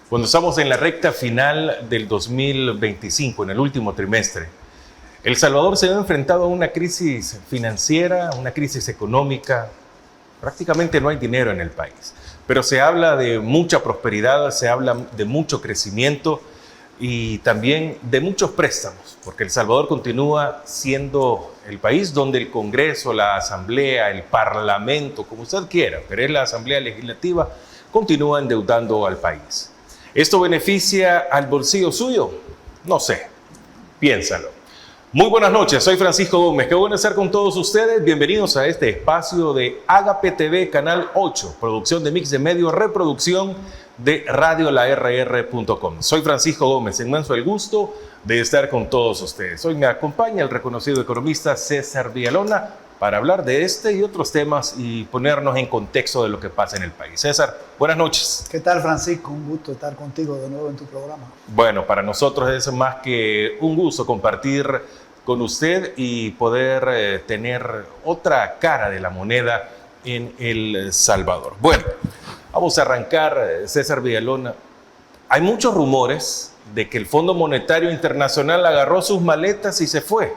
Cuando estamos en la recta final del 2025, en el último trimestre, El Salvador se ve enfrentado a una crisis financiera, una crisis económica. Prácticamente no hay dinero en el país, pero se habla de mucha prosperidad, se habla de mucho crecimiento y también de muchos préstamos, porque El Salvador continúa siendo el país donde el Congreso, la Asamblea, el Parlamento, como usted quiera, pero es la Asamblea Legislativa, continúa endeudando al país. ¿Esto beneficia al bolsillo suyo? No sé, piénsalo. Muy buenas noches, soy Francisco Gómez, qué bueno estar con todos ustedes. Bienvenidos a este espacio de Agape TV, Canal 8, producción de Mix de Medios, reproducción de radiolarr.com. Soy Francisco Gómez, inmenso el gusto de estar con todos ustedes. Hoy me acompaña el reconocido economista César Villalona para hablar de este y otros temas y ponernos en contexto de lo que pasa en el país. César, buenas noches. ¿Qué tal, Francisco? Un gusto estar contigo de nuevo en tu programa. Bueno, para nosotros es más que un gusto compartir con usted y poder tener otra cara de la moneda en El Salvador. Bueno, vamos a arrancar, César Villalona. Hay muchos rumores de que el Fondo Monetario Internacional agarró sus maletas y se fue.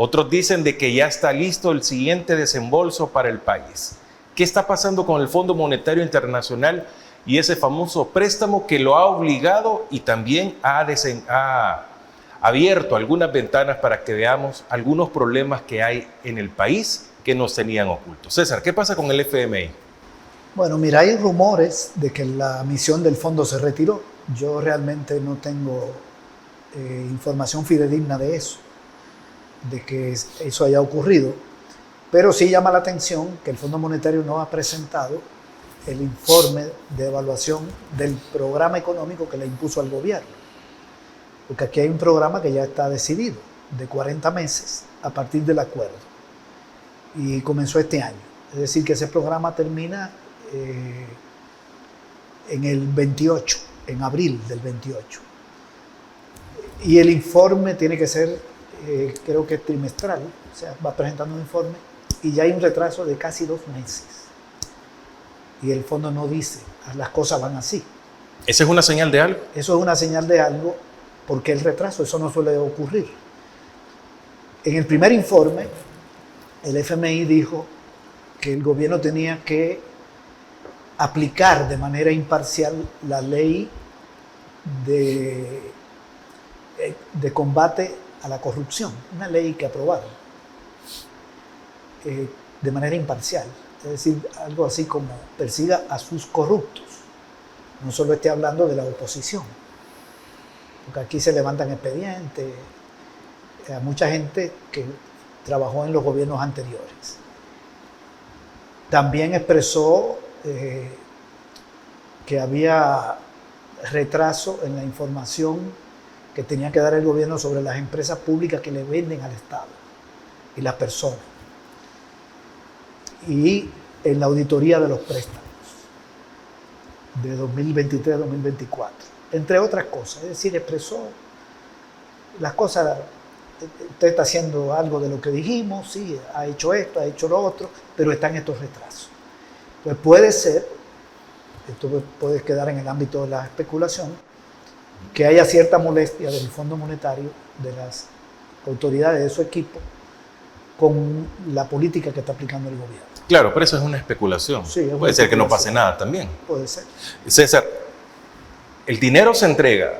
Otros dicen de que ya está listo el siguiente desembolso para el país. ¿Qué está pasando con el Fondo Monetario Internacional y ese famoso préstamo que lo ha obligado y también ha abierto algunas ventanas para que veamos algunos problemas que hay en el país que nos tenían ocultos? César, ¿qué pasa con el FMI? Bueno, mira, hay rumores de que la misión del fondo se retiró. Yo realmente no tengo información fidedigna de eso, de que eso haya ocurrido, pero sí llama la atención que el Fondo Monetario no ha presentado el informe de evaluación del programa económico que le impuso al gobierno, porque aquí hay un programa que ya está decidido, de 40 meses a partir del acuerdo, y comenzó este año, es decir que ese programa termina en el 28, en abril del 28, y el informe tiene que ser creo que es trimestral, o sea, va presentando un informe y ya hay un retraso de casi 2 meses. Y el fondo no dice, las cosas van así. ¿Esa es una señal de algo? Eso es una señal de algo porque el retraso, eso no suele ocurrir. En el primer informe, el FMI dijo que el gobierno tenía que aplicar de manera imparcial la ley de combate a la corrupción, una ley que aprobaron de manera imparcial, es decir, algo así como persiga a sus corruptos, no solo esté hablando de la oposición, porque aquí se levantan expedientes a mucha gente que trabajó en los gobiernos anteriores. También expresó que había retraso en la información que tenía que dar el gobierno sobre las empresas públicas que le venden al Estado y las personas, y en la auditoría de los préstamos de 2023-2024, entre otras cosas. Es decir, expresó las cosas, usted está haciendo algo de lo que dijimos, sí, ha hecho esto, ha hecho lo otro, pero están estos retrasos. Pues puede ser, esto puede quedar en el ámbito de la especulación, que haya cierta molestia del Fondo Monetario, de las autoridades de su equipo, con la política que está aplicando el gobierno. Claro, pero eso es una especulación. Sí, es puede ser que no pase nada también. Puede ser. César, ¿el dinero se entrega,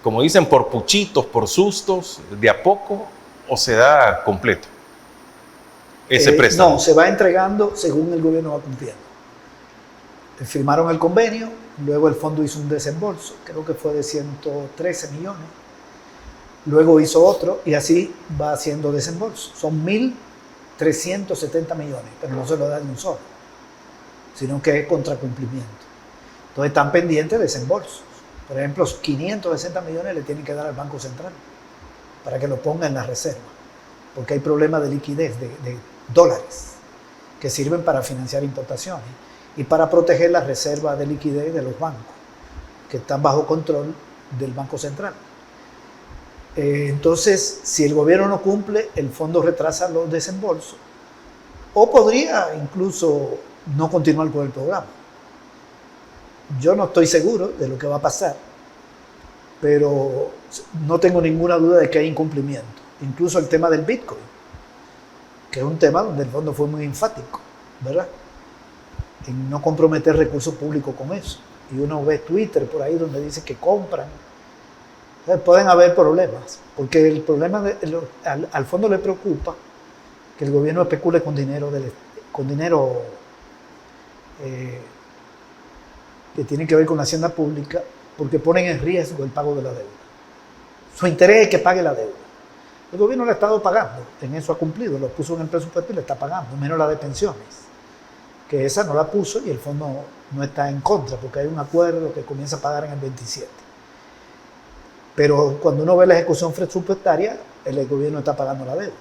como dicen, por puchitos, por sustos, de a poco, o se da completo ese préstamo? No, se va entregando según el gobierno va cumpliendo. Firmaron el convenio, luego el fondo hizo un desembolso, creo que fue de 113 millones, luego hizo otro y así va haciendo desembolso. Son 1.370 millones, pero no se lo da de un solo, sino que es contracumplimiento. Entonces están pendientes de desembolsos. Por ejemplo, 560 millones le tienen que dar al Banco Central para que lo ponga en la reserva, porque hay problemas de liquidez, de dólares, que sirven para financiar importaciones y para proteger la reserva de liquidez de los bancos, que están bajo control del Banco Central. Entonces, si el gobierno no cumple, el fondo retrasa los desembolsos, o podría incluso no continuar con el programa. Yo no estoy seguro de lo que va a pasar, pero no tengo ninguna duda de que hay incumplimiento. Incluso el tema del Bitcoin, que es un tema donde el fondo fue muy enfático, ¿verdad? En no comprometer recursos públicos con eso. Y uno ve Twitter por ahí donde dice que compran. Entonces pueden haber problemas, porque el problema al fondo le preocupa que el gobierno especule con dinero, que tiene que ver con la hacienda pública, porque ponen en riesgo el pago de la deuda. Su interés es que pague la deuda. El gobierno le ha estado pagando, en eso ha cumplido, lo puso en el presupuesto y le está pagando, menos la de pensiones, que esa no la puso y el fondo no está en contra, porque hay un acuerdo que comienza a pagar en el 27. Pero cuando uno ve la ejecución presupuestaria, el gobierno está pagando la deuda.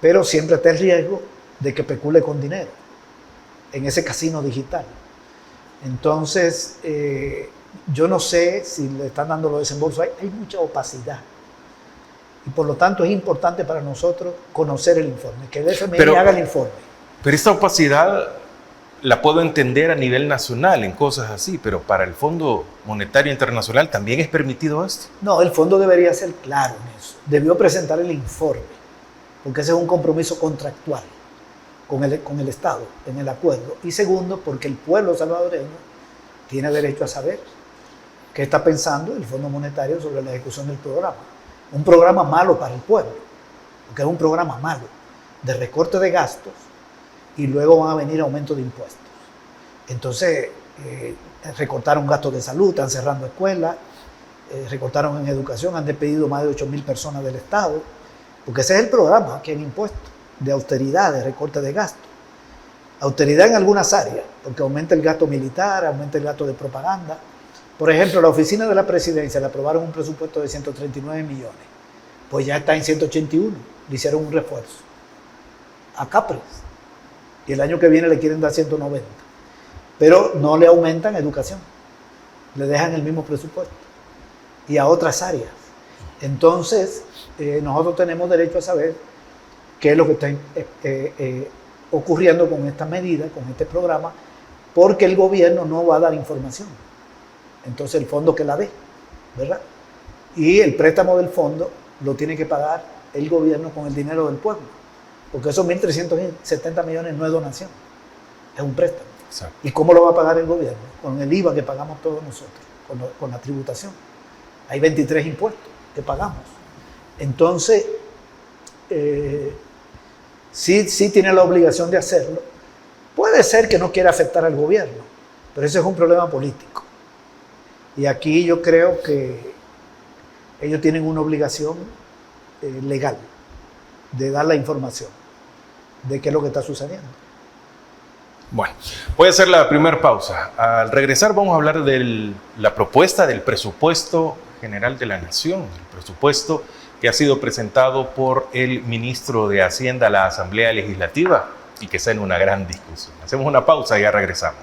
Pero siempre está el riesgo de que especule con dinero en ese casino digital. Entonces, yo no sé si le están dando los desembolsos. Hay mucha opacidad. Y por lo tanto es importante para nosotros conocer el informe, que el FMI haga el informe. Pero esta opacidad la puedo entender a nivel nacional en cosas así, pero para el Fondo Monetario Internacional también es permitido esto. No, el fondo debería ser claro en eso. Debió presentar el informe, porque ese es un compromiso contractual con el Estado en el acuerdo. Y segundo, porque el pueblo salvadoreño tiene derecho a saber qué está pensando el Fondo Monetario sobre la ejecución del programa. Un programa malo para el pueblo, porque es un programa malo de recorte de gastos y luego van a venir aumentos de impuestos. Entonces, recortaron gastos de salud, están cerrando escuelas, recortaron en educación, han despedido más de 8,000 personas del Estado, porque ese es el programa que han impuesto, de austeridad, de recorte de gastos. Austeridad en algunas áreas, porque aumenta el gasto militar, aumenta el gasto de propaganda. Por ejemplo, la oficina de la presidencia le aprobaron un presupuesto de 139 millones, pues ya está en 181, le hicieron un refuerzo a Capres, y el año que viene le quieren dar 190, pero no le aumentan educación, le dejan el mismo presupuesto, y a otras áreas. Entonces, nosotros tenemos derecho a saber qué es lo que está ocurriendo con esta medida, con este programa, porque el gobierno no va a dar información. Entonces el fondo que la dé, ¿verdad? Y el préstamo del fondo lo tiene que pagar el gobierno con el dinero del pueblo, porque esos 1.370 millones no es donación, es un préstamo. Exacto. ¿Y cómo lo va a pagar el gobierno? Con el IVA que pagamos todos nosotros, con la tributación. Hay 23 impuestos que pagamos. Entonces, sí tiene la obligación de hacerlo. Puede ser que no quiera afectar al gobierno, pero ese es un problema político. Y aquí yo creo que ellos tienen una obligación legal de dar la información de qué es lo que está sucediendo. Bueno, voy a hacer la primera pausa. Al regresar vamos a hablar de la propuesta del presupuesto general de la Nación, el presupuesto que ha sido presentado por el ministro de Hacienda a la Asamblea Legislativa y que está en una gran discusión. Hacemos una pausa y ya regresamos.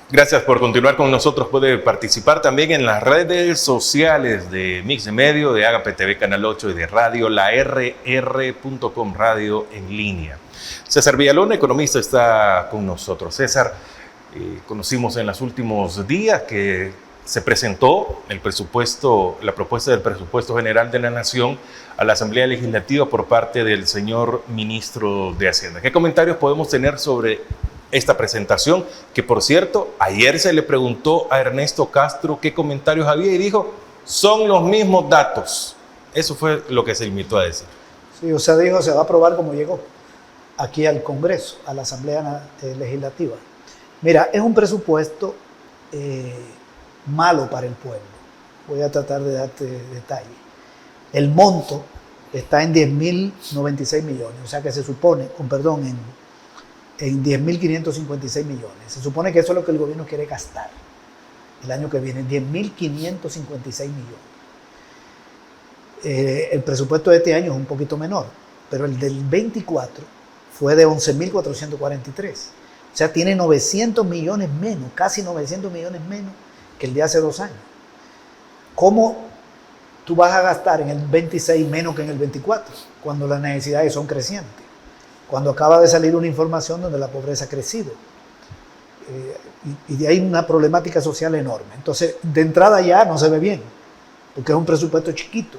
Gracias por continuar con nosotros. Puede participar también en las redes sociales de Mix de Medio, de Agape TV Canal 8 y de Radio La RR.com, radio en línea. César Villalona, economista, está con nosotros. César, conocimos en los últimos días que se presentó el presupuesto, la propuesta del presupuesto general de la Nación a la Asamblea Legislativa por parte del señor ministro de Hacienda. ¿Qué comentarios podemos tener sobre esta presentación? Que por cierto, ayer se le preguntó a Ernesto Castro qué comentarios había y dijo, son los mismos datos. Eso fue lo que se limitó a decir. Sí, o sea, dijo, se va a aprobar como llegó aquí al Congreso, a la Asamblea Legislativa. Mira, es un presupuesto malo para el pueblo. Voy a tratar de darte detalle. El monto está en 10.096 millones, o sea que se supone, en 10.556 millones. Se supone que eso es lo que el gobierno quiere gastar el año que viene, 10.556 millones. El presupuesto de este año es un poquito menor, pero el del 24 fue de 11.443. O sea, tiene 900 millones menos, casi 900 millones menos que el de hace 2 años. ¿Cómo tú vas a gastar en el 26 menos que en el 24, cuando las necesidades son crecientes? Cuando acaba de salir una información donde la pobreza ha crecido. Y de ahí una problemática social enorme. Entonces, de entrada ya no se ve bien, porque es un presupuesto chiquito.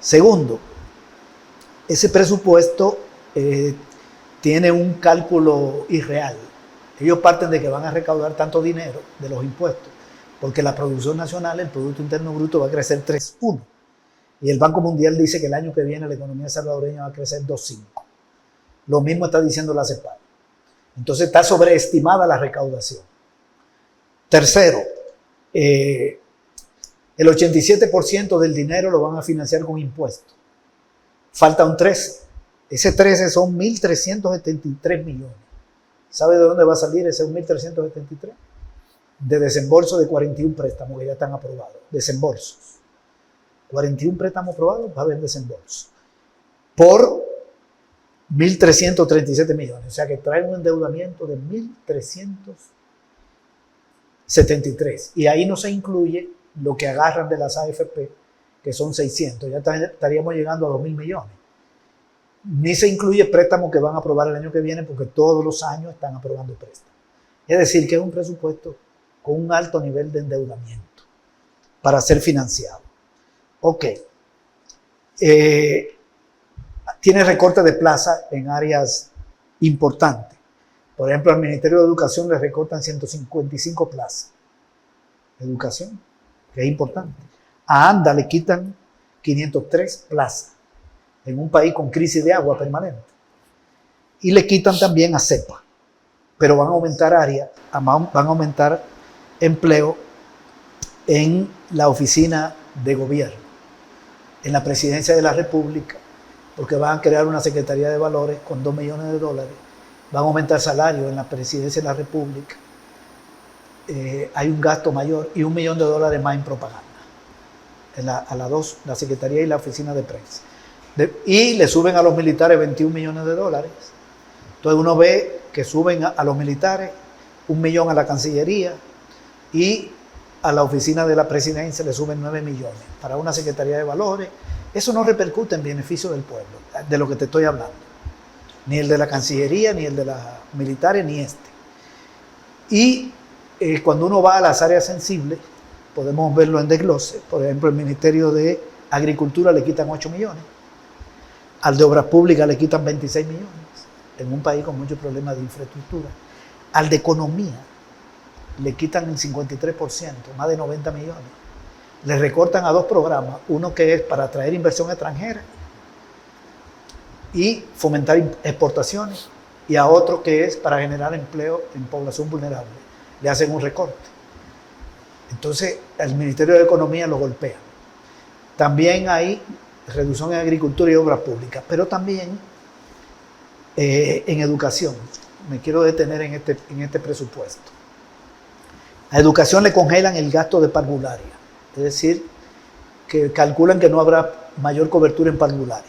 Segundo, ese presupuesto tiene un cálculo irreal. Ellos parten de que van a recaudar tanto dinero de los impuestos, porque la producción nacional, el Producto Interno Bruto, va a crecer 3.1. Y el Banco Mundial dice que el año que viene la economía salvadoreña va a crecer 2.5. Lo mismo está diciendo la CEPAL. Entonces está sobreestimada la recaudación. Tercero, el 87% del dinero lo van a financiar con impuestos. Falta un 13%. Ese 13 son 1.373 millones. ¿Sabe de dónde va a salir ese 1.373? De desembolso de 41 préstamos que ya están aprobados. Desembolsos. 41 préstamos aprobados, va a haber desembolso. Por 1.337 millones. O sea que trae un endeudamiento de 1.373. Y ahí no se incluye lo que agarran de las AFP, que son 600. Ya estaríamos llegando a 2.000 millones. Ni se incluye préstamos que van a aprobar el año que viene, porque todos los años están aprobando préstamos. Es decir, que es un presupuesto con un alto nivel de endeudamiento para ser financiado. Ok. Tiene recorte de plaza en áreas importantes. Por ejemplo, al Ministerio de Educación le recortan 155 plazas. Educación, que es importante. A ANDA le quitan 503 plazas en un país con crisis de agua permanente. Y le quitan también a CEPA. Pero van a aumentar áreas, van a aumentar empleo en la oficina de gobierno, en la presidencia de la República, porque van a crear una Secretaría de Valores con $2 millones. Van a aumentar salario en la presidencia de la República. Hay un gasto mayor y $1 millón más en propaganda. A las dos, la Secretaría y la oficina de prensa. Y le suben a los militares $21 millones. Entonces uno ve que suben a los militares $1 millón a la Cancillería y a la oficina de la presidencia le suben 9 millones para una Secretaría de Valores. Eso no repercute en beneficio del pueblo, de lo que te estoy hablando. Ni el de la Cancillería, ni el de los militares, ni este. Y cuando uno va a las áreas sensibles, podemos verlo en desglose. Por ejemplo, el Ministerio de Agricultura le quitan 8 millones. Al de Obras Públicas le quitan 26 millones, en un país con muchos problemas de infraestructura. Al de Economía le quitan el 53%, más de 90 millones. Le recortan a 2 programas, uno que es para atraer inversión extranjera y fomentar exportaciones, y a otro que es para generar empleo en población vulnerable. Le hacen un recorte. Entonces, el Ministerio de Economía lo golpea. También hay reducción en agricultura y obras públicas, pero también en educación. Me quiero detener en este presupuesto. A educación le congelan el gasto de parvularia, es decir, que calculan que no habrá mayor cobertura en parvularia.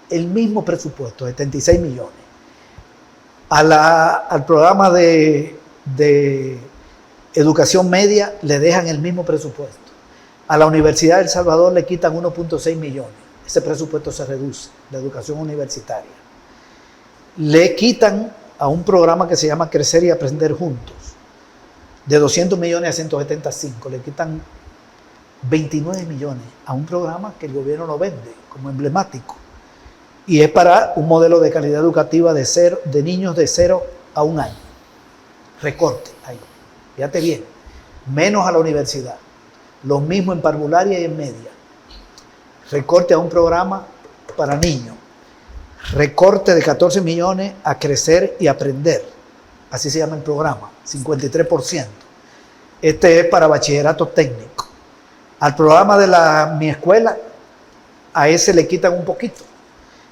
El mismo presupuesto, 76 millones. Al programa de educación media le dejan el mismo presupuesto. A la Universidad de El Salvador le quitan 1.6 millones. Ese presupuesto se reduce, de educación universitaria. Le quitan a un programa que se llama Crecer y Aprender Juntos, de 200 millones a 175. Le quitan 29 millones a un programa que el gobierno lo vende como emblemático. Y es para un modelo de calidad educativa de niños de 0 a 1 año. Recorte ahí. Fíjate bien. Menos a la universidad. Lo mismo en parvularia y en media. Recorte a un programa para niños. Recorte de 14 millones a Crecer y Aprender. Así se llama el programa. 53%. Este es para bachillerato técnico. Al programa de Mi Escuela, a ese le quitan un poquito.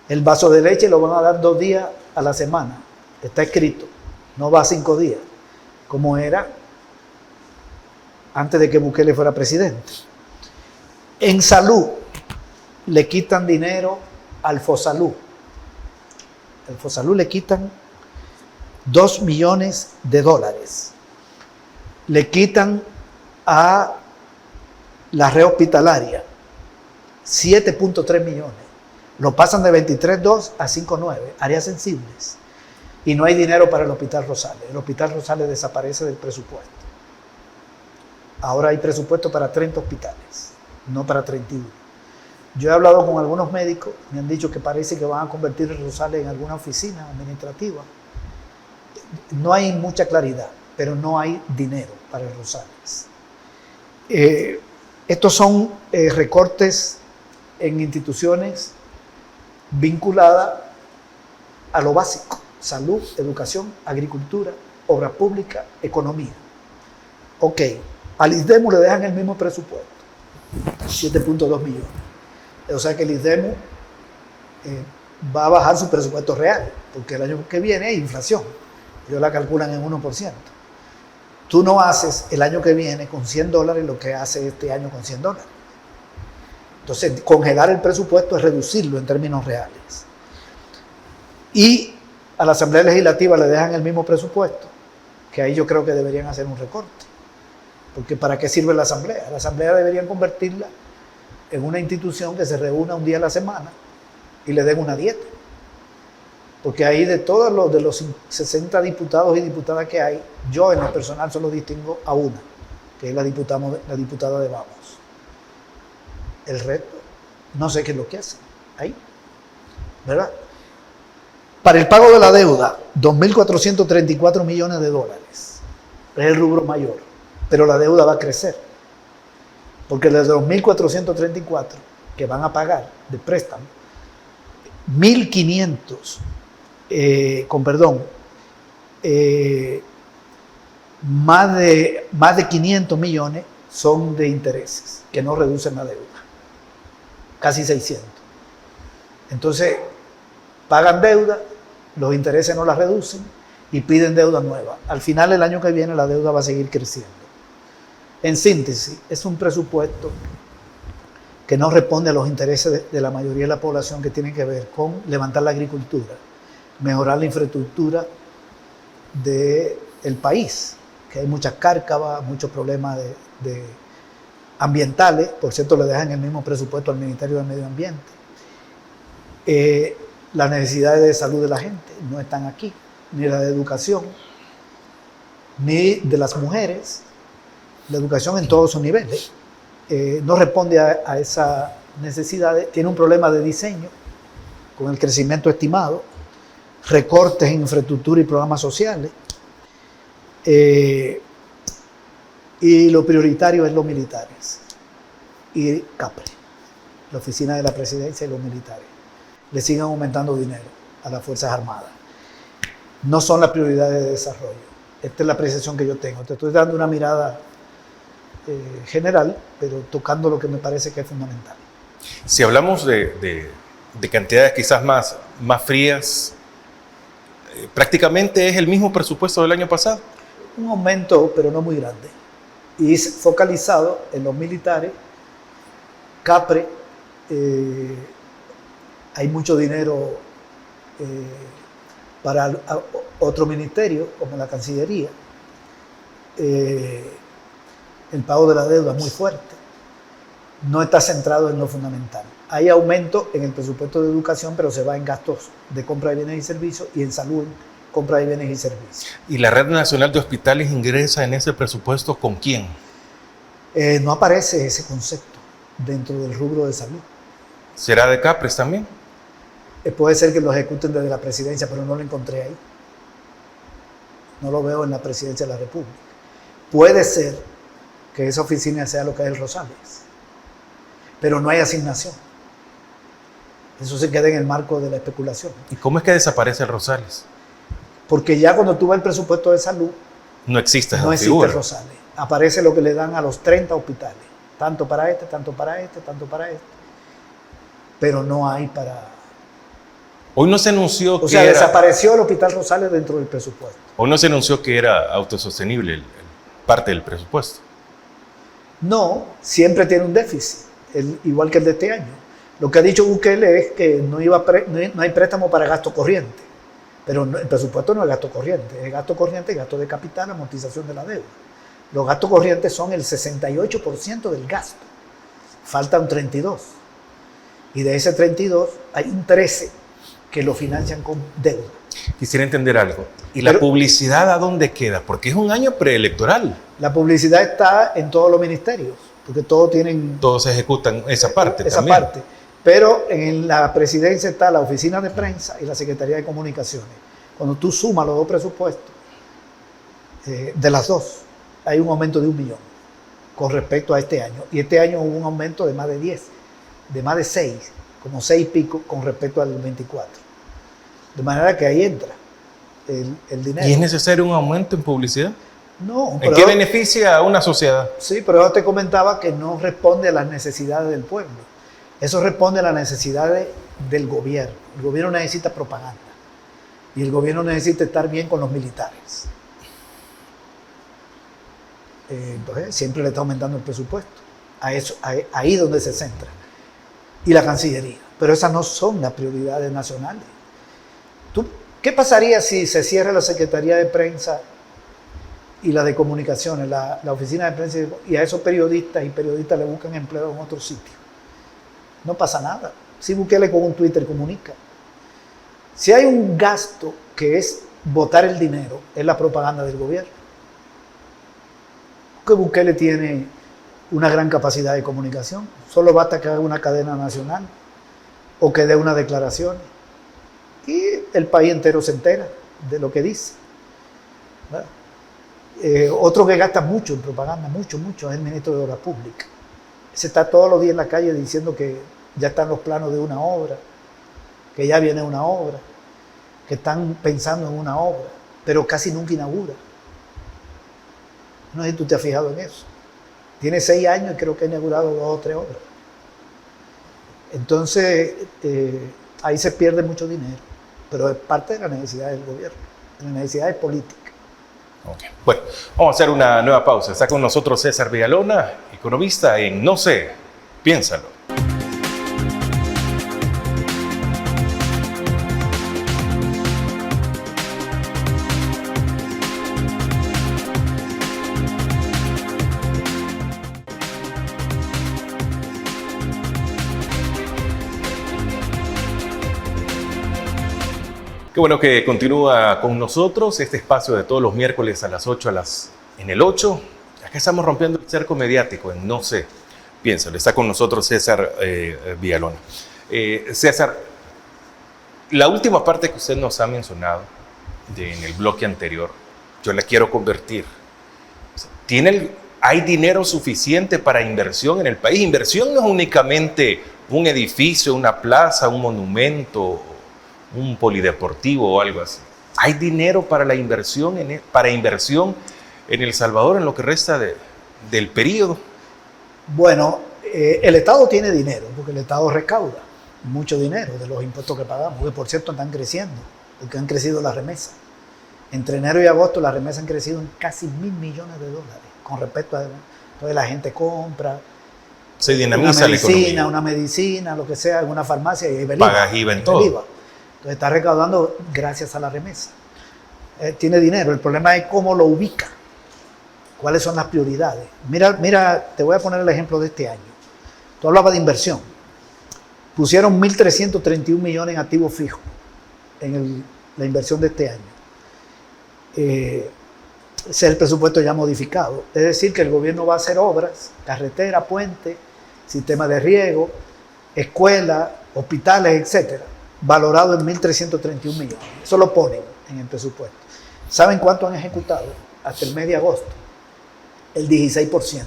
El vaso de leche lo van a dar 2 días a la semana. Está escrito. No va a 5 días, como era antes de que Bukele fuera presidente. En salud, le quitan dinero al FOSALUD. Al Fosalud le quitan $2 millones. Le quitan a la red hospitalaria 7.3 millones. Lo pasan de 23.2 a 5.9, áreas sensibles. Y no hay dinero para el Hospital Rosales. El Hospital Rosales desaparece del presupuesto. Ahora hay presupuesto para 30 hospitales, no para 31. Yo he hablado con algunos médicos, me han dicho que parece que van a convertir el Rosales en alguna oficina administrativa. No hay mucha claridad, pero no hay dinero para el Rosales. Estos son recortes en instituciones vinculadas a lo básico: salud, educación, agricultura, obra pública, economía. Ok, al ISDEMU le dejan el mismo presupuesto, 7.2 millones. O sea que el ISDEMU va a bajar su presupuesto real, porque el año que viene hay inflación. Ellos la calculan en 1%. Tú no haces el año que viene con $100 lo que hace este año con $100. Entonces, congelar el presupuesto es reducirlo en términos reales. Y a la Asamblea Legislativa le dejan el mismo presupuesto, que ahí yo creo que deberían hacer un recorte. Porque ¿para qué sirve la Asamblea? La Asamblea deberían convertirla en una institución que se reúna un día a la semana y le den una dieta. Porque ahí de todos los 60 diputados y diputadas que hay, yo en lo personal solo distingo a una, que es la diputada de Vamos. El resto, no sé qué es lo que hacen ahí, ¿verdad? Para el pago de la deuda, $2.434 millones. Es el rubro mayor, pero la deuda va a crecer. Porque de los 2.434 que van a pagar de préstamo, 1.500, más de 500 millones son de intereses, que no reducen la deuda. Casi 600. Entonces, pagan deuda, los intereses no la reducen y piden deuda nueva. Al final del año que viene la deuda va a seguir creciendo. En síntesis, es un presupuesto que no responde a los intereses de la mayoría de la población, que tienen que ver con levantar la agricultura, mejorar la infraestructura del país, que hay muchas cárcavas, muchos problemas de ambientales. Por cierto, le dejan el mismo presupuesto al Ministerio del Medio Ambiente. Las necesidades de salud de la gente no están aquí, ni la de educación, ni de las mujeres. La educación en todos sus niveles no responde a esas necesidades. Tiene un problema de diseño con el crecimiento estimado, recortes en infraestructura y programas sociales, y lo prioritario es los militares y CAPRE, la oficina de la presidencia, y los militares. Le siguen aumentando dinero a las Fuerzas Armadas. No son las prioridades de desarrollo. Esta es la apreciación que yo tengo. Te estoy dando una mirada general, pero tocando lo que me parece que es fundamental. Si hablamos de cantidades quizás más frías, prácticamente es el mismo presupuesto del año pasado. Un aumento, pero no muy grande. Y es focalizado en los militares. CAPRE, hay mucho dinero para otro ministerio, como la Cancillería. El pago de la deuda es muy fuerte. No está centrado en lo fundamental. Hay aumento en el presupuesto de educación, pero se va en gastos de compra de bienes y servicios, y en salud, compra de bienes y servicios. ¿Y la Red Nacional de Hospitales ingresa en ese presupuesto con quién? No aparece ese concepto dentro del rubro de salud. ¿Será de CAPRES también? Puede ser que lo ejecuten desde la presidencia, pero no lo encontré ahí. No lo veo en la presidencia de la República. Puede ser que esa oficina sea lo que es el Rosales, pero no hay asignación. Eso se queda en el marco de la especulación. ¿Y cómo es que desaparece el Rosales? Porque ya cuando tú vas al presupuesto de salud, no existe esa no existe figura. el Rosales. Aparece lo que le dan a los 30 hospitales. Tanto para este, tanto para este, tanto para este. Pero no hay para... Hoy no se anunció O sea, desapareció el Hospital Rosales dentro del presupuesto. Hoy no se anunció que era autosostenible parte del presupuesto. No, siempre tiene un déficit, igual que el de este año. Lo que ha dicho Bukele es que no hay préstamo para gasto corriente. Pero el presupuesto no es gasto corriente, es gasto corriente, gasto de capital, amortización de la deuda. Los gastos corrientes son el 68% del gasto, falta un 32%. Y de ese 32 hay un 13 que lo financian con deuda. Quisiera entender algo. ¿Y la publicidad a dónde queda? Porque es un año preelectoral. La publicidad está en todos los ministerios, porque todos tienen... Todos ejecutan esa parte esa también. parte. Pero en la presidencia está la oficina de prensa y la Secretaría de Comunicaciones. Cuando tú sumas los dos presupuestos, de las dos, hay un aumento de 1 millón con respecto a este año. Y este año hubo un aumento de más de 10, de más de 6, como 6 y pico con respecto al 24. De manera que ahí entra el dinero. ¿Y es necesario un aumento en publicidad? No. ¿En qué beneficia a una sociedad? Sí, pero yo te comentaba que no responde a las necesidades del pueblo. Eso responde a las necesidades del gobierno. El gobierno necesita propaganda. Y el gobierno necesita estar bien con los militares. Entonces, siempre le está aumentando el presupuesto. Ahí donde se centra. Y la Cancillería. Pero esas no son las prioridades nacionales. ¿Qué pasaría si se cierra la Secretaría de Prensa y la de Comunicaciones, la oficina de prensa, y a esos periodistas y periodistas le buscan empleo en otro sitio? No pasa nada. Si Bukele con un Twitter comunica. Si hay un gasto que es botar el dinero, es la propaganda del gobierno. Porque Bukele tiene una gran capacidad de comunicación. Solo basta que haga una cadena nacional o que dé unas declaraciones. Y el país entero se entera de lo que dice. Otro que gasta mucho en propaganda, mucho, es el ministro de Obras Públicas. Se está todos los días en la calle diciendo que ya están los planos de una obra, que ya viene una obra, que están pensando en una obra, pero casi nunca inaugura. No sé si tú te has fijado en eso. Tiene 6 años y creo que ha inaugurado 2 o 3 obras. Entonces, ahí se pierde mucho dinero, pero es parte de la necesidad del gobierno, de la necesidad de política. Okay. Bueno, vamos a hacer una nueva pausa. Está con nosotros César Villalona, economista en No sé, piénsalo. Qué bueno que continúa con nosotros este espacio de todos los miércoles a las 8 en el 8. Acá estamos rompiendo el cerco mediático en No sé, piénsalo. Está con nosotros César Villalona. César, la última parte que usted nos ha mencionado en el bloque anterior, yo la quiero convertir. ¿Hay dinero suficiente para inversión en el país? Inversión no es únicamente un edificio, una plaza, un monumento, un polideportivo o algo así. ¿Hay dinero para la inversión en El Salvador en lo que resta del periodo? Bueno, el Estado tiene dinero, porque el Estado recauda mucho dinero de los impuestos que pagamos, que por cierto están creciendo, porque han crecido las remesas. Entre enero y agosto las remesas han crecido en casi $1.000 millones con respecto a... Entonces la gente compra, se dinamiza la economía. Una medicina, lo que sea, en una farmacia, y hay pagas IVA en todo. Entonces está recaudando gracias a la remesa. Tiene dinero, el problema es cómo lo ubica, cuáles son las prioridades. Mira, te voy a poner el ejemplo de este año. Tú hablabas de inversión. Pusieron 1.331 millones en activos fijos en la inversión de este año. Ese es el presupuesto ya modificado. Es decir, que el gobierno va a hacer obras, carretera, puente, sistema de riego, escuelas, hospitales, etcétera, valorado en 1.331 millones. Eso lo ponen en el presupuesto. ¿Saben cuánto han ejecutado hasta el mes de agosto? El 16%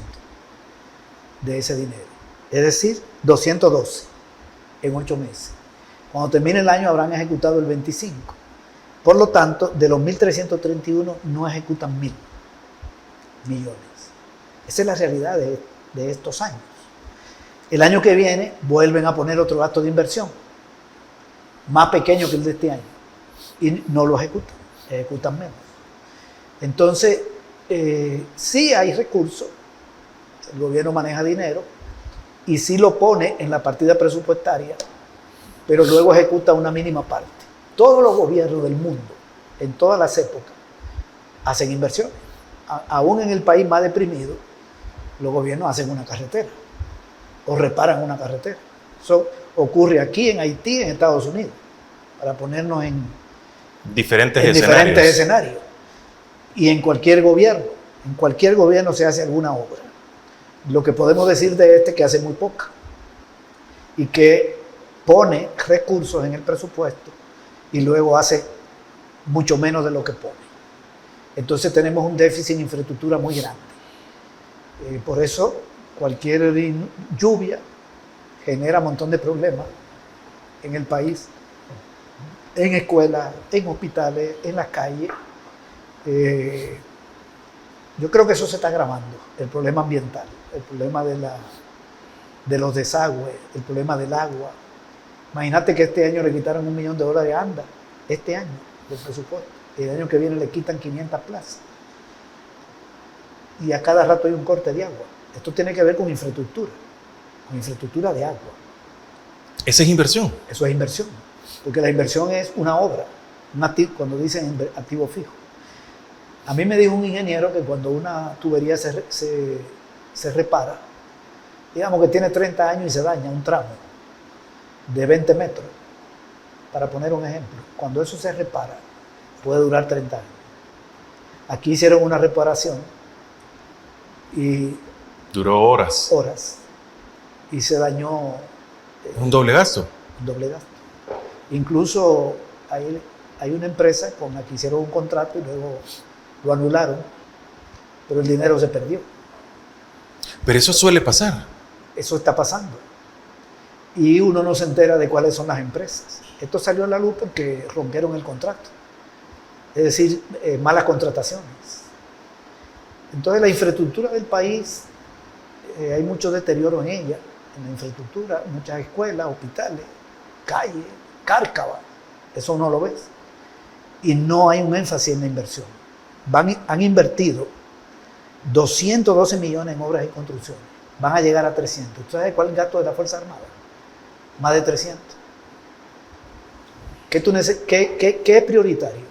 de ese dinero. Es decir, 212 en 8 meses. Cuando termine el año habrán ejecutado el 25%. Por lo tanto, de los 1.331 no ejecutan 1.000 millones. Esa es la realidad de estos años. El año que viene vuelven a poner otro gasto de inversión, más pequeño que el de este año, y no lo ejecutan menos. Entonces, sí hay recursos, el gobierno maneja dinero, y sí lo pone en la partida presupuestaria, pero luego ejecuta una mínima parte. Todos los gobiernos del mundo, en todas las épocas, hacen inversiones. Aún en el país más deprimido, los gobiernos hacen una carretera o reparan una carretera. Eso ocurre aquí, en Haití, en Estados Unidos, para ponernos en diferentes escenarios. Y en cualquier gobierno se hace alguna obra. Lo que podemos decir de este es que hace muy poca y que pone recursos en el presupuesto y luego hace mucho menos de lo que pone. Entonces tenemos un déficit en infraestructura muy grande. Por eso cualquier lluvia genera un montón de problemas en el país, en escuelas, en hospitales, en las calles. Yo creo que eso se está agravando, el problema ambiental, el problema de los desagües, el problema del agua. Imagínate que este año le quitaron $1 millón a ANDA, este año, del presupuesto. El año que viene le quitan 500 plazas. Y a cada rato hay un corte de agua. Esto tiene que ver con infraestructura de agua. ¿Esa es inversión? Eso es inversión, porque la inversión es una obra, un activo, cuando dicen activo fijo. A mí me dijo un ingeniero que cuando una tubería se repara, digamos que tiene 30 años y se daña un tramo de 20 metros, para poner un ejemplo, cuando eso se repara, puede durar 30 años. Aquí hicieron una reparación y duró horas. Y se dañó. Un doble gasto. Un doble gasto. Incluso hay una empresa con la que hicieron un contrato y luego lo anularon, pero el dinero se perdió. Pero eso suele pasar. Eso está pasando. Y uno no se entera de cuáles son las empresas. Esto salió a la luz porque rompieron el contrato. Es decir, malas contrataciones. Entonces la infraestructura del país, hay mucho deterioro en ella, en la infraestructura, muchas escuelas, hospitales, calles, Cárcava, eso no lo ves. Y no hay un énfasis en la inversión. Han invertido 212 millones en obras y construcciones. Van a llegar a 300. ¿Usted sabe cuál es el gasto de la Fuerza Armada? Más de 300. ¿Qué es prioritario?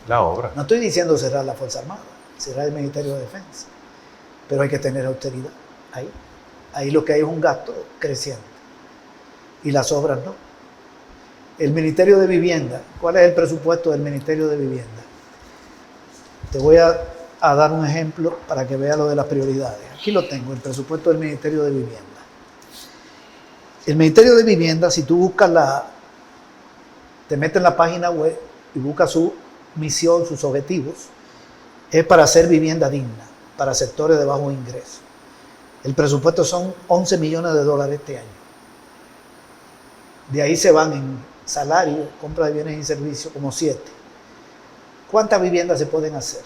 La obra. No estoy diciendo cerrar la Fuerza Armada, cerrar el Ministerio de Defensa, pero hay que tener austeridad ahí. Ahí lo que hay es un gasto creciente y las obras no. El Ministerio de Vivienda, ¿cuál es el presupuesto del Ministerio de Vivienda? Te voy a dar un ejemplo para que veas lo de las prioridades. Aquí lo tengo, el presupuesto del Ministerio de Vivienda. El Ministerio de Vivienda, si tú buscas te metes en la página web y buscas su misión, sus objetivos, es para hacer vivienda digna, para sectores de bajo ingreso. El presupuesto son $11 millones este año. De ahí se van en salario, compra de bienes y servicios, como 7. ¿Cuántas viviendas se pueden hacer?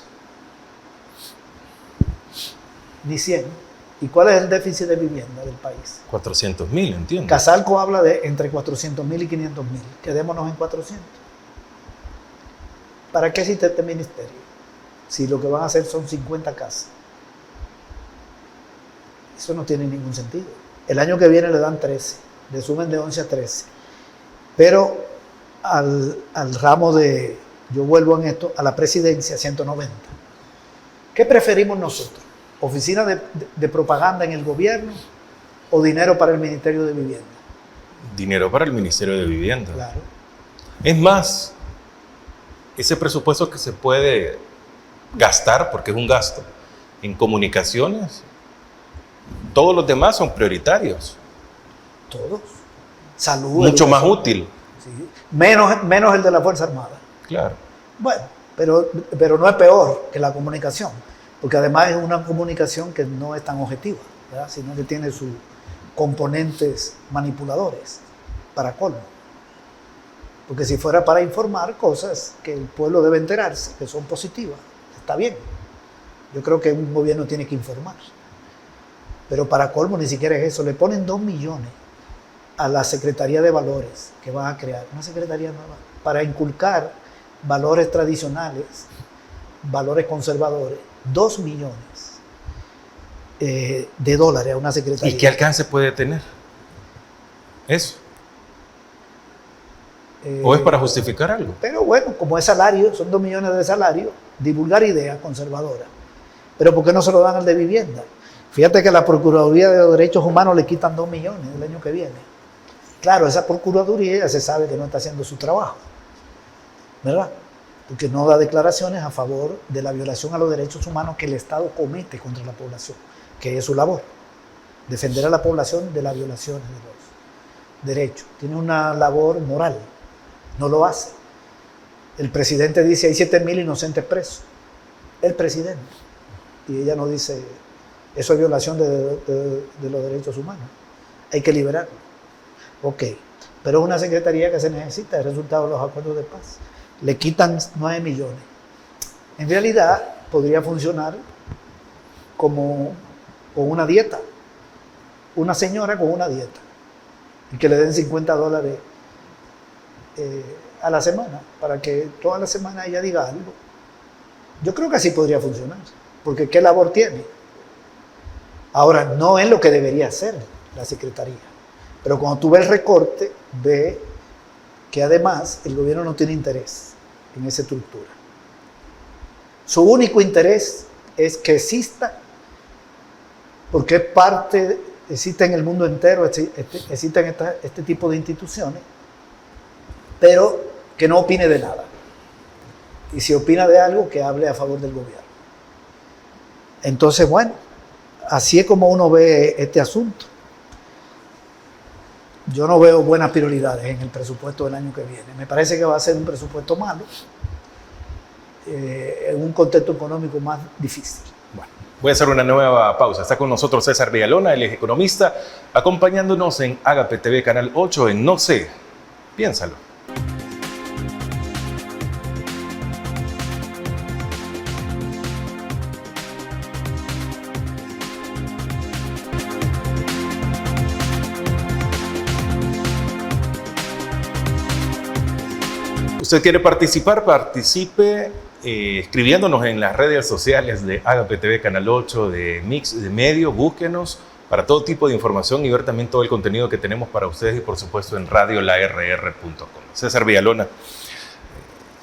Ni 100. ¿Y cuál es el déficit de vivienda del país? 400.000, entiendo. Casalco habla de entre 400.000 y 500.000. Quedémonos en 400. ¿Para qué existe este ministerio? Si lo que van a hacer son 50 casas. Eso no tiene ningún sentido. El año que viene le dan 13. Le suben de 11 a 13. Pero al ramo de, yo vuelvo en esto, a la presidencia, 190. ¿Qué preferimos nosotros? ¿Oficina de propaganda en el gobierno o dinero para el Ministerio de Vivienda? Dinero para el Ministerio de Vivienda. Claro. Es más, ese presupuesto que se puede gastar, porque es un gasto, en comunicaciones, todos los demás son prioritarios. Todos. Salud. Mucho más útil. Sí. Menos el de la Fuerza Armada. Claro. Bueno, pero no es peor que la comunicación, porque además es una comunicación que no es tan objetiva, ¿verdad? Sino que tiene sus componentes manipuladores, para colmo. Porque si fuera para informar cosas que el pueblo debe enterarse, que son positivas, está bien. Yo creo que un gobierno tiene que informar. Pero para colmo ni siquiera es eso. Le ponen 2 millones a la Secretaría de Valores que van a crear, una secretaría nueva, para inculcar valores tradicionales, valores conservadores. 2 millones de dólares a una secretaría. ¿Y qué alcance puede tener eso? ¿O es para justificar algo? Pero bueno, como es salario, son 2 millones de salario, divulgar ideas conservadoras. Pero ¿por qué no se lo dan al de vivienda? Fíjate que la Procuraduría de los Derechos Humanos le quitan 2 millones el año que viene. Claro, esa Procuraduría ya se sabe que no está haciendo su trabajo, ¿verdad? Porque no da declaraciones a favor de la violación a los derechos humanos que el Estado comete contra la población, que es su labor, defender a la población de las violaciones de los derechos. Tiene una labor moral, no lo hace. El presidente dice, hay 7.000 inocentes presos. El presidente. Y ella no dice, eso es violación de los derechos humanos. Hay que liberarlo. Ok, pero es una secretaría que se necesita, el resultado de los acuerdos de paz. Le quitan 9 millones. En realidad, podría funcionar como con una dieta. Una señora con una dieta. Y que le den $50 a la semana, para que toda la semana ella diga algo. Yo creo que así podría funcionar, porque ¿qué labor tiene? Ahora, no es lo que debería hacer la Secretaría, pero cuando tú ves el recorte, ve que además el gobierno no tiene interés en esa estructura. Su único interés es que exista, porque es parte, existe en el mundo entero, existen este tipo de instituciones, pero que no opine de nada. Y si opina de algo, que hable a favor del gobierno. Entonces, bueno, así es como uno ve este asunto. Yo no veo buenas prioridades en el presupuesto del año que viene. Me parece que va a ser un presupuesto malo, en un contexto económico más difícil. Bueno, voy a hacer una nueva pausa. Está con nosotros César Villalona, él es economista, acompañándonos en Agape TV, Canal 8, en No sé, piénsalo. Usted quiere participar, participe escribiéndonos en las redes sociales de Agape TV Canal 8, de Mix de Medio, búsquenos para todo tipo de información y ver también todo el contenido que tenemos para ustedes y por supuesto en radiolarr.com. César Villalona,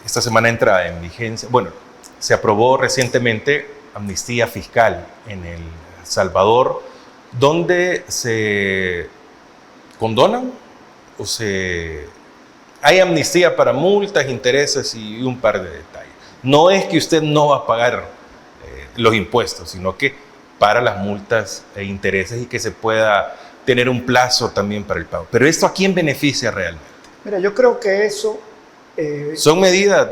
esta semana entra en vigencia, bueno, se aprobó recientemente amnistía fiscal en El Salvador, donde se condonan o hay amnistía para multas, intereses y un par de detalles. No es que usted no va a pagar los impuestos, sino que para las multas e intereses y que se pueda tener un plazo también para el pago. Pero ¿esto a quién beneficia realmente? Mira, yo creo que eso son medidas...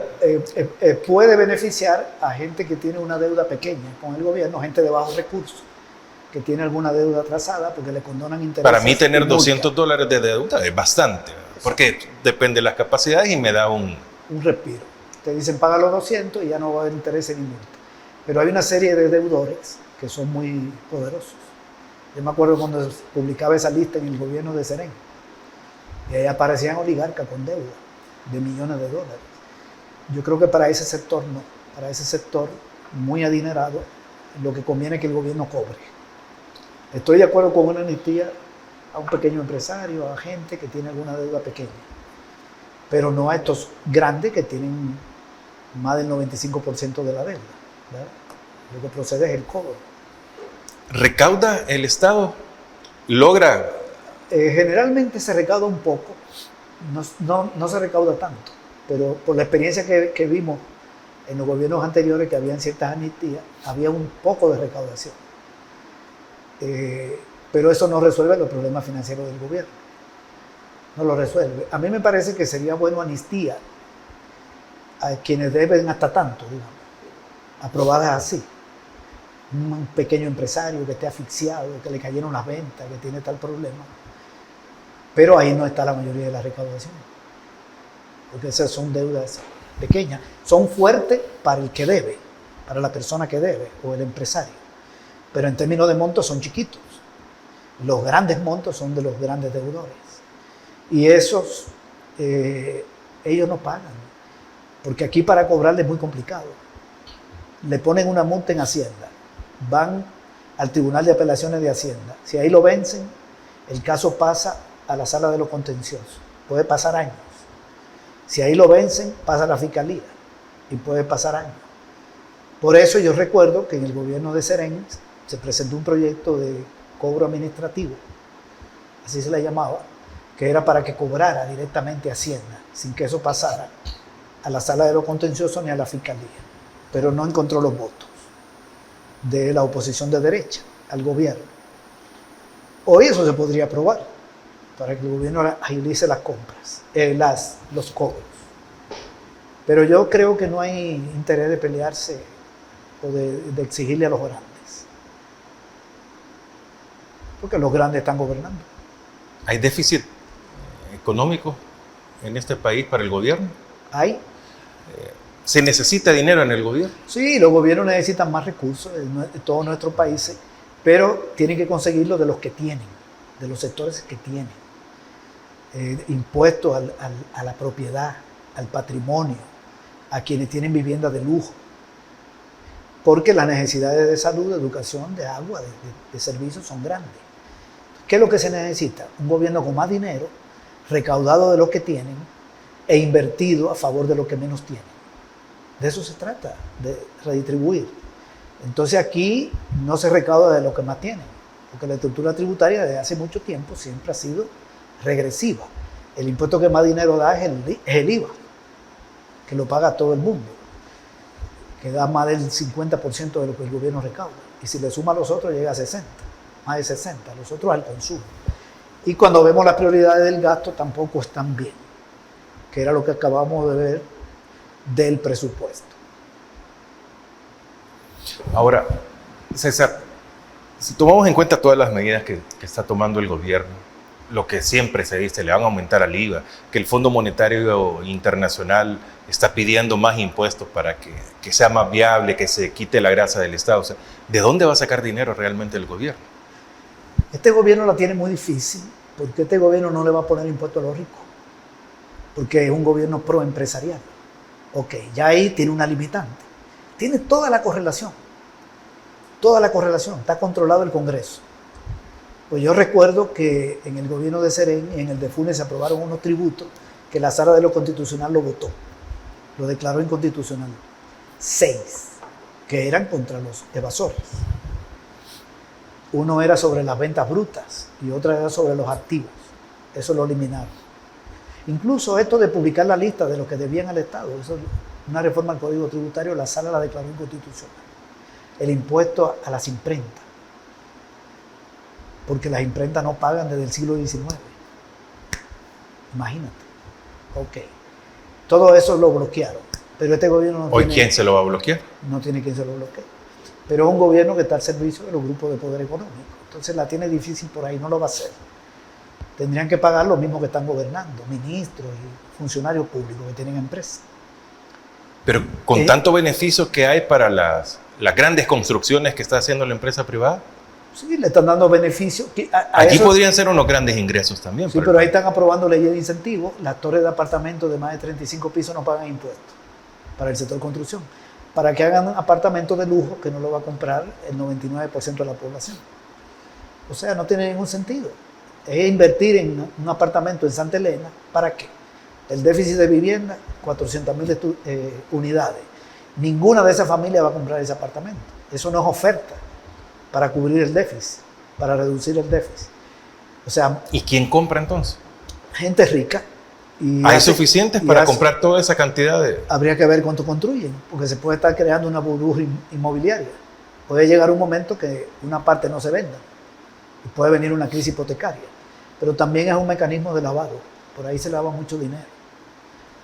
puede beneficiar a gente que tiene una deuda pequeña con el gobierno, gente de bajos recursos, que tiene alguna deuda atrasada porque le condonan intereses. Para mí tener $200 de deuda es bastante, porque depende de las capacidades y me da un respiro. Te dicen paga los 200 y ya no va a haber interés ni multa. Pero hay una serie de deudores que son muy poderosos. Yo me acuerdo cuando publicaba esa lista en el gobierno de Serén, y ahí aparecían oligarcas con deuda de millones de dólares. Yo creo que para ese sector no, para ese sector muy adinerado, lo que conviene es que el gobierno cobre. Estoy de acuerdo con una amnistía a un pequeño empresario, a gente que tiene alguna deuda pequeña, pero no a estos grandes que tienen más del 95% de la deuda, ¿verdad? Lo que procede es el cobro. ¿Recauda el Estado? ¿Logra? Generalmente se recauda un poco, no se recauda tanto, pero por la experiencia que vimos en los gobiernos anteriores, que habían ciertas amnistías, había un poco de recaudación. Pero eso no resuelve los problemas financieros del gobierno. No lo resuelve. A mí me parece que sería bueno amnistía a quienes deben hasta tanto, digamos, aprobadas así. Un pequeño empresario que esté asfixiado, que le cayeron las ventas, que tiene tal problema. Pero ahí no está la mayoría de la recaudación, porque esas son deudas pequeñas. Son fuertes para el que debe, para la persona que debe o el empresario. Pero en términos de montos son chiquitos. Los grandes montos son de los grandes deudores. Y esos, ellos no pagan. Porque aquí para cobrarles es muy complicado. Le ponen una multa en Hacienda. Van al Tribunal de Apelaciones de Hacienda. Si ahí lo vencen, el caso pasa a la sala de los contenciosos. Puede pasar años. Si ahí lo vencen, pasa a la fiscalía y puede pasar años. Por eso yo recuerdo que en el gobierno de Serén se presentó un proyecto de cobro administrativo, así se le llamaba, que era para que cobrara directamente Hacienda, sin que eso pasara a la sala de lo contencioso ni a la fiscalía. Pero no encontró los votos de la oposición de derecha al gobierno. Hoy eso se podría aprobar para que el gobierno agilice las compras, los cobros. Pero yo creo que no hay interés de pelearse o de exigirle a los grandes, porque los grandes están gobernando. ¿Hay déficit económico en este país para el gobierno? ¿Hay? ¿Se necesita dinero en el gobierno? Sí, los gobiernos necesitan más recursos de todos nuestros países, pero tienen que conseguirlo de los que tienen, de los sectores que tienen. Impuestos a la propiedad, al patrimonio, a quienes tienen viviendas de lujo, porque las necesidades de salud, de educación, de agua, de servicios son grandes. ¿Qué es lo que se necesita? Un gobierno con más dinero, recaudado de los que tienen e invertido a favor de los que menos tienen. De eso se trata, de redistribuir. Entonces aquí no se recauda de los que más tienen, porque la estructura tributaria desde hace mucho tiempo siempre ha sido regresiva. El impuesto que más dinero da es el IVA, que lo paga todo el mundo, que da más del 50% de lo que el gobierno recauda. Y si le suma a los otros llega a 60, más de 60, los otros al consumo. Y cuando vemos las prioridades del gasto tampoco están bien, que era lo que acabamos de ver del presupuesto. Ahora, César, si tomamos en cuenta todas las medidas que está tomando el gobierno, lo que siempre se dice, le van a aumentar al IVA, que el Fondo Monetario Internacional está pidiendo más impuestos para que sea más viable, que se quite la grasa del Estado. O sea, ¿de dónde va a sacar dinero realmente el gobierno? Este gobierno la tiene muy difícil, porque este gobierno no le va a poner impuestos a los ricos, porque es un gobierno proempresarial. Ok, ya ahí tiene una limitante. Tiene toda la correlación, está controlado el Congreso. Pues yo recuerdo que en el gobierno de Serén y en el de Funes se aprobaron unos tributos que la Sala de lo Constitucional lo votó, lo declaró inconstitucional. 6, que eran contra los evasores. Uno era sobre las ventas brutas y otro era sobre los activos. Eso lo eliminaron. Incluso esto de publicar la lista de los que debían al Estado, eso es una reforma al Código Tributario, la Sala la declaró inconstitucional. El impuesto a las imprentas, porque las imprentas no pagan desde el siglo XIX. Imagínate. Ok. Todo eso lo bloquearon, pero este gobierno no ¿Hoy tiene... quién se lo va a bloquear? No tiene quien se lo bloquee. Pero es un gobierno que está al servicio de los grupos de poder económico. Entonces la tiene difícil por ahí, no lo va a hacer. Tendrían que pagar los mismos que están gobernando, ministros y funcionarios públicos que tienen empresas. Pero con tanto beneficio que hay para las grandes construcciones que está haciendo la empresa privada. Sí, le están dando beneficios. Aquí podrían ser unos grandes ingresos también. Sí, pero ahí están aprobando leyes de incentivos. Las torres de apartamentos de más de 35 pisos no pagan impuestos para el sector construcción. Para que hagan apartamentos de lujo que no lo va a comprar el 99% de la población. O sea, no tiene ningún sentido. Es invertir en un apartamento en Santa Elena. ¿Para qué? El déficit de vivienda, 400.000 unidades. Ninguna de esas familias va a comprar ese apartamento. Eso no es oferta para cubrir el déficit, para reducir el déficit. O sea, ¿y quién compra entonces? Gente rica. ¿Hay suficientes para comprar toda esa cantidad de...? Habría que ver cuánto construyen, porque se puede estar creando una burbuja inmobiliaria. Puede llegar un momento que una parte no se venda y puede venir una crisis hipotecaria. Pero también es un mecanismo de lavado. Por ahí se lava mucho dinero.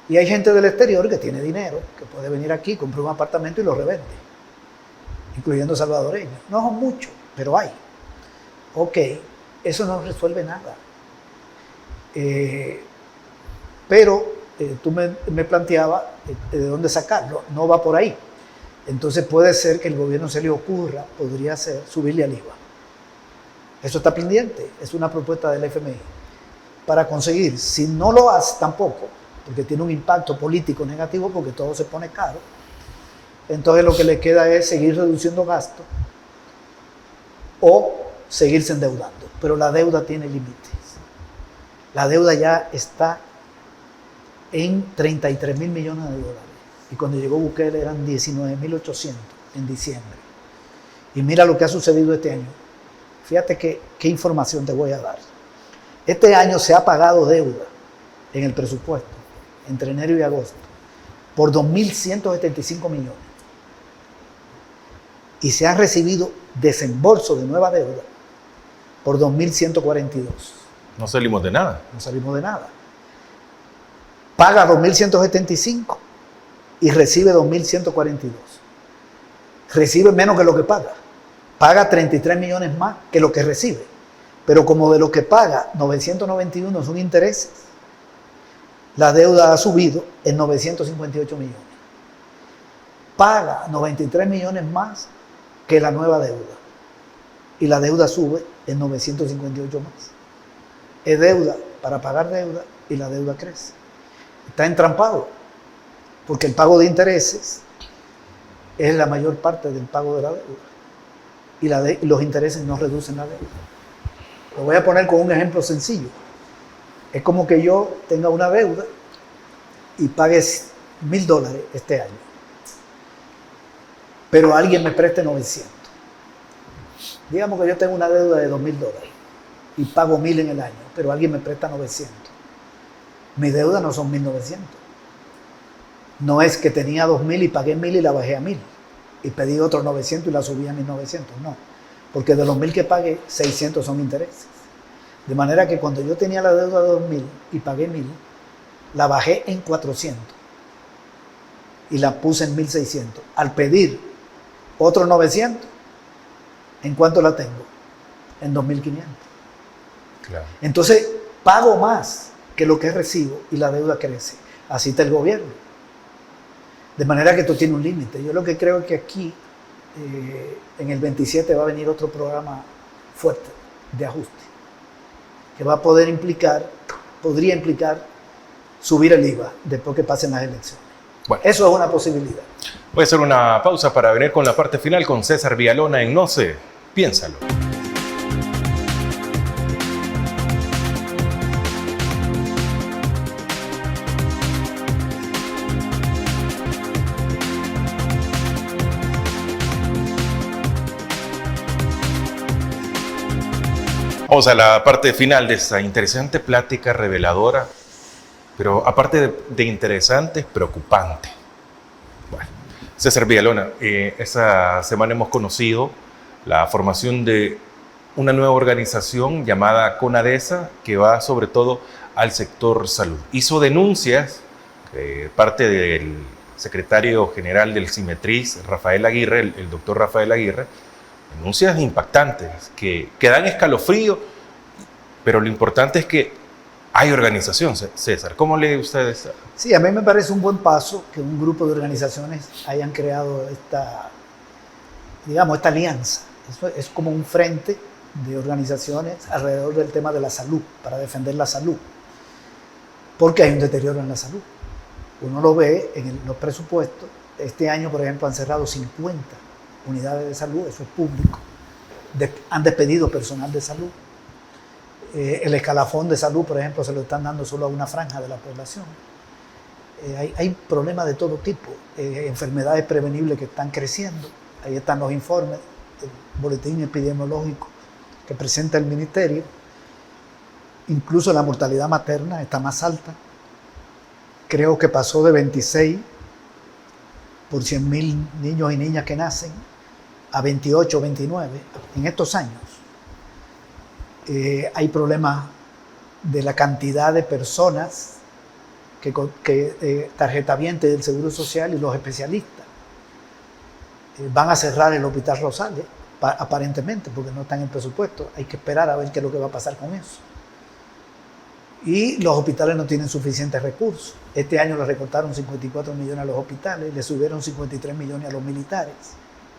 Y hay gente del exterior que tiene dinero, que puede venir aquí, comprar un apartamento y lo revende, incluyendo salvadoreños. No son muchos, pero hay. Ok, eso no resuelve nada. Pero tú me planteabas de dónde sacarlo. No va por ahí. Entonces puede ser que el gobierno se le ocurra, podría ser, subirle al IVA. Eso está pendiente, es una propuesta del FMI. Para conseguir, si no lo hace tampoco, porque tiene un impacto político negativo porque todo se pone caro, entonces lo que le queda es seguir reduciendo gastos o seguirse endeudando. Pero la deuda tiene límites. La deuda ya está en 33.000 millones de dólares. Y cuando llegó Bukele eran 19.800 en diciembre. Y mira lo que ha sucedido este año. Fíjate qué información te voy a dar. Este año se ha pagado deuda en el presupuesto, entre enero y agosto, por 2.175 millones. Y se ha recibido desembolso de nueva deuda por 2.142. No salimos de nada. No salimos de nada. Paga 2.175 y recibe 2.142. Recibe menos que lo que paga. Paga 33 millones más que lo que recibe. Pero como de lo que paga 991 son intereses, la deuda ha subido en 958 millones. Paga 93 millones más que la nueva deuda. Y la deuda sube en 958 más. Es deuda para pagar deuda y la deuda crece. Está entrampado, porque el pago de intereses es la mayor parte del pago de la deuda. Y los intereses no reducen la deuda. Lo voy a poner con un ejemplo sencillo. Es como que yo tenga una deuda y pague $1.000 este año, pero alguien me preste 900. Digamos que yo tengo una deuda de $2.000 y pago 1.000 en el año, pero alguien me presta 900. Mi deuda no son 1.900. No es que tenía 2.000 y pagué 1.000 y la bajé a 1.000 y pedí otros 900 y la subí a 1.900. No, porque de los 1.000 que pagué, 600 son intereses. De manera que cuando yo tenía la deuda de 2.000 y pagué 1.000, la bajé en 400 y la puse en 1.600. Al pedir otros 900, ¿en cuánto la tengo? En 2.500. Claro. Entonces, pago más que lo que recibo y la deuda crece. Así está el gobierno. De manera que esto tiene un límite. Yo lo que creo es que aquí, en el 27, va a venir otro programa fuerte de ajuste, que va a podría implicar subir el IVA después que pasen las elecciones. Bueno, eso es una posibilidad. Voy a hacer una pausa para venir con la parte final con César Villalona en No sé, piénsalo. Vamos a la parte final de esta interesante plática reveladora, pero aparte de interesante, es preocupante. Bueno, César Villalona, esta semana hemos conocido la formación de una nueva organización llamada CONADESA, que va sobre todo al sector salud. Hizo denuncias, parte del secretario general del CIMETRIS, Rafael Aguirre, el doctor Rafael Aguirre, denuncias impactantes que dan escalofrío, pero lo importante es que hay organización, César. ¿Cómo lee usted esta? Sí, a mí me parece un buen paso que un grupo de organizaciones hayan creado esta alianza. Eso es como un frente de organizaciones alrededor del tema de la salud, para defender la salud, porque hay un deterioro en la salud. Uno lo ve en los presupuestos. Este año, por ejemplo, han cerrado 50 unidades de salud, eso es público. Han despedido personal de salud. El escalafón de salud, por ejemplo, se lo están dando solo a una franja de la población. Hay problemas de todo tipo, enfermedades prevenibles que están creciendo. Ahí están los informes, el boletín epidemiológico que presenta el ministerio. Incluso la mortalidad materna está más alta. Creo que pasó de 26 por 100.000 niños y niñas que nacen a 28 o 29 en estos años. Hay problemas de la cantidad de personas que tarjetavientes del Seguro Social y los especialistas van a cerrar el Hospital Rosales, aparentemente, porque no está en el presupuesto. Hay que esperar a ver qué es lo que va a pasar con eso. Y los hospitales no tienen suficientes recursos. Este año le recortaron 54 millones a los hospitales, le subieron 53 millones a los militares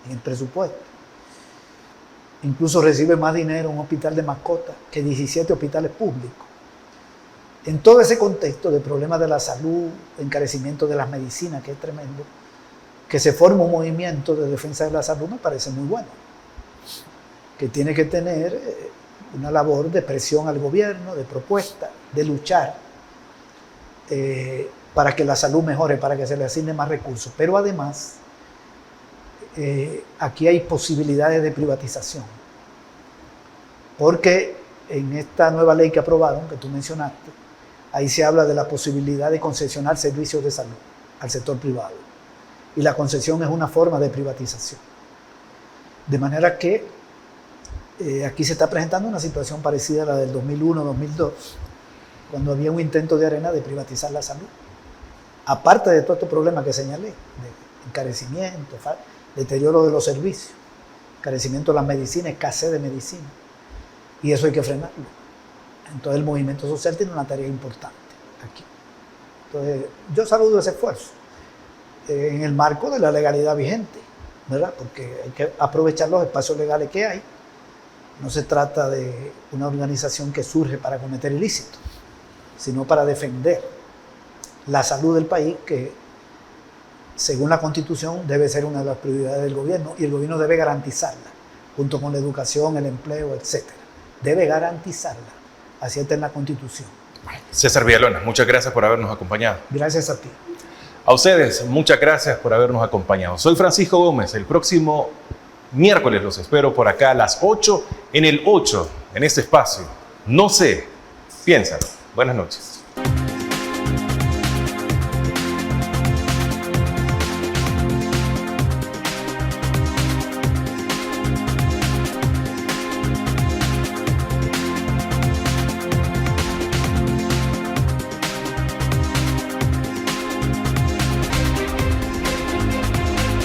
en el presupuesto. Incluso recibe más dinero un hospital de mascotas que 17 hospitales públicos. En todo ese contexto de problemas de la salud, encarecimiento de las medicinas, que es tremendo, que se forma un movimiento de defensa de la salud me parece muy bueno, que tiene que tener una labor de presión al gobierno, de propuesta, de luchar para que la salud mejore, para que se le asigne más recursos. Pero además, aquí hay posibilidades de privatización. Porque en esta nueva ley que aprobaron, que tú mencionaste, ahí se habla de la posibilidad de concesionar servicios de salud al sector privado. Y la concesión es una forma de privatización. De manera que aquí se está presentando una situación parecida a la del 2001-2002, cuando había un intento de Arena de privatizar la salud. Aparte de todos estos problemas que señalé, de encarecimiento, deterioro de los servicios, encarecimiento de las medicinas, escasez de medicina. Y eso hay que frenarlo. Entonces el movimiento social tiene una tarea importante aquí. Entonces yo saludo ese esfuerzo en el marco de la legalidad vigente, ¿verdad? Porque hay que aprovechar los espacios legales que hay. No se trata de una organización que surge para cometer ilícitos, sino para defender la salud del país, que según la Constitución debe ser una de las prioridades del gobierno, y el gobierno debe garantizarla, junto con la educación, el empleo, etc. Debe garantizarla, así está en la Constitución. César Villalona, muchas gracias por habernos acompañado. Gracias a ti. A ustedes, muchas gracias por habernos acompañado. Soy Francisco Gómez. El próximo miércoles los espero por acá a las 8, en el 8, en este espacio. No sé, piénsalo. Buenas noches.